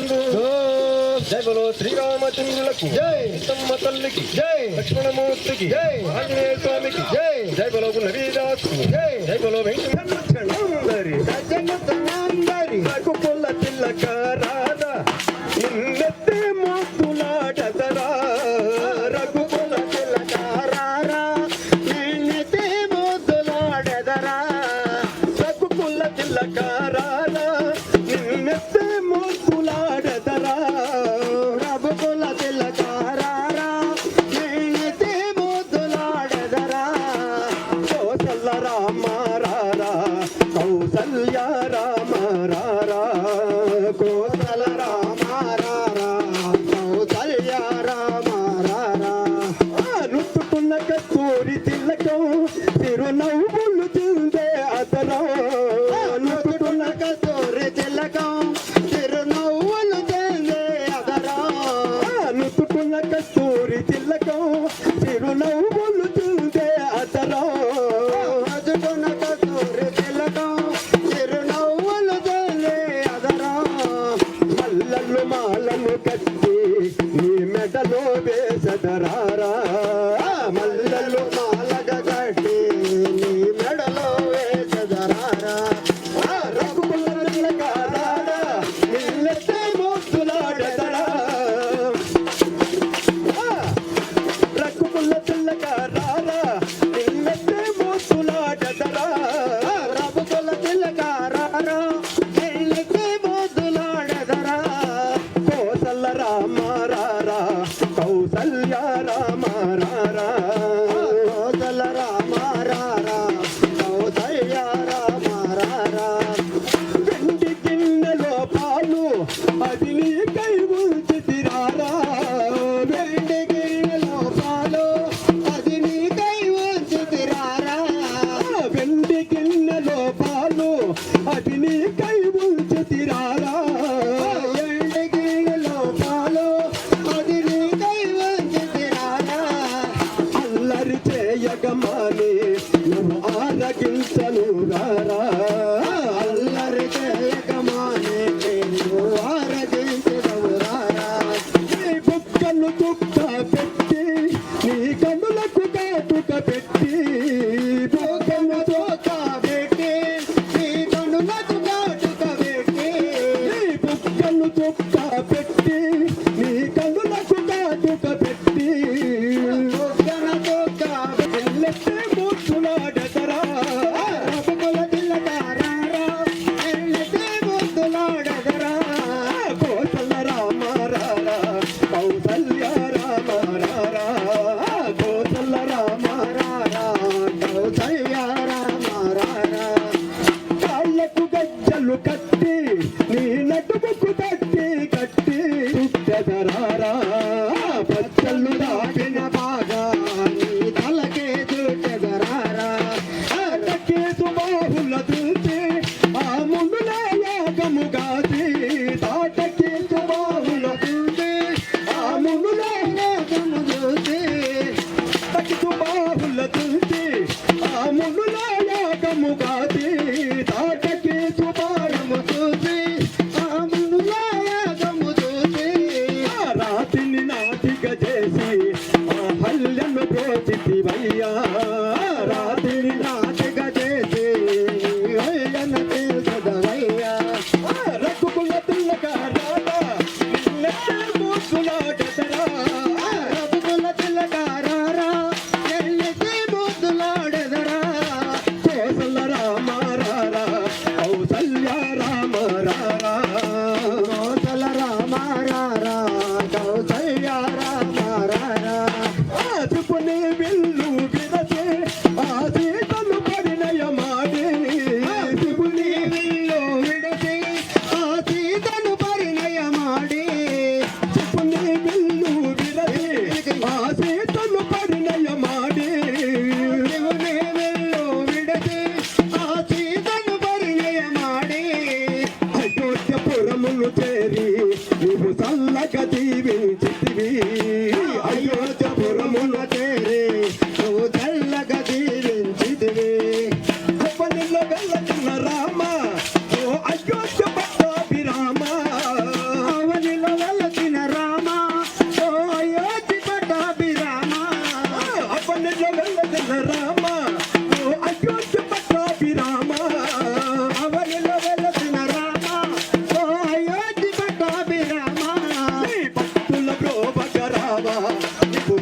जय बोलो श्री रामचंद्र की जय, सीतम्मा तल्ली की जय, लक्ष्मणमूर्ति की जय, आंजनेय स्वामी की जय, जय बोलो नवीदास की जय, जय बोलो వెంకటేశ్వరి జగన్నాథరి రఘుకుల తిలక రాధా నిన్నెత్తే మోతులాడదరా రఘుకుల తిలక రారా నిన్నెత్తే మోతులాడదరా రఘుకుల తిలక రారా నిన్నెత్తే మోతులాడదరా రఘుకుల తిలక రారా నిన్నెత్తే మోతులాడదరా కోసల రామ రారా కౌసల్య రామ రారా కోసల రామ రారా కౌసల్య రామ రారా రుట్టుకున్న కస్తూరి తిలకం తిరునవ్వులు తిందే అతరం రుట్టుకున్న కస్తూరి తిలకం తిరునవ్వులు తిందే అతరం రుట్టుకున్న కస్తూరి తిలకం తిరునవ్వులు తిందే అతరం రుట్టుకున్న కస్తూరి తిలకం తిరునవ్వులు తిందే అతరం మల్లలు మాలను కట్టి నీ మెడలో వేసదరారా మల్లలు మాలగ కట్టి నీ మెడలో వేసదరారా రఘుకుల తిలక రారా నిన్నెత్తే మోతులాడదరా రఘుకుల తిలక రారా నిన్నెత్తే మోతులాడదరా రఘుకుల తిలక రారా నిన్నెత్తే మోతులాడదరా కోసల రామ రారా కౌసల్య రామ రారా కోసల రామ రారా కౌసల్య రామ రారా వెండి గిన్నెలో పాలు అది నీకై ఉంచితిరారా వెండి గిన్నెలో పాలు అది నీకై ఉంచితిరారా వెండి గిన్నెలో పాలు అది నీకై ఉంచితిరారా వెండి గిన్నెలో పాలు అది నీకై ఉంచితిరారా అల్లరి చేయగమాని నువ్వు ఆరగించను రారా అల్లరి చేయగమాని నువ్వు ఆరగించను రారా నీ బుక్కలు తుక్క పెట్టి నీ కన్నులకు కాటుక పెట్టి బుక్కలు తుక్క పెట్టి నీ కన్నులకు కాటుక పెట్టి నీ బుక్కలు తుక్క పెట్టి నీ కన్నులకు కాటుక పెట్టి బుక్కల తుక్క ఎల్లెత్తే మోతులాడదరా రఘుకుల తిలక రారా ఎల్లెత్తే మోతులాడదరా కోసల రామ రారా కౌసల్య రామ రారా కోసల రామ రారా కౌసల్య రామ రారా కాళ్ళకు గజ్జలు కట్టి నీ నడుముకు తట్టి కట్టి చుట్టెదరారా పచ్చళ్ళు దాటిన బాగా నీ తలకే చుట్టెదరారా కేసు బాహుల దుల్చి ఆ ముందుల యాగము గాచి తాటకేసు బాహుల దుల్చి ఆ ముందుల యాగము చూసి తకిసు బాహుల దుల్చి ఆ ముందుల యాగము గాచి తాటకేసు బాహుము చూసి ఆ ముందుల యాగము చూసి రాతిని నాటిక చేసి ఆ హల్యను బ్రోచితివయ్యా రాతిని నాటిక చేసి హల్యను తెలుసదవయ్యా రఘుకుల తిలక రారా నిన్నెత్తే మోతులాడదరా రఘుకుల తిలక రారా నిన్నెత్తే మోతులాడదరా కోసల రామ రారా కౌసల్య రామ రారా కోసల రామ రారా కౌసల్య రామ రారా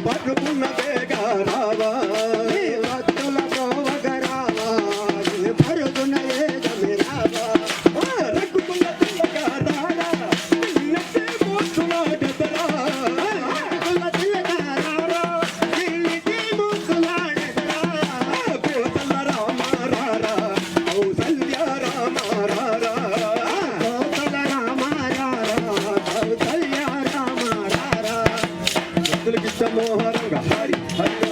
పట్టుకున్న వేగా రావా నీ భక్తుల ప్రోవగ రావా నీ పరుగున ఏగమి రావా రక్కుకున్న పిల్లగా రారా నిన్నట్టే మోసులాడదరా రఘుకుల తిలక రారా ఢిల్లీకి ముద్దులాడెదరా కోసల రామ రారా కౌసల్య రామ రారా కోసల రామ రారా కౌసల్య రామ రారా భక్తులకి మోహరంగా హరి హరి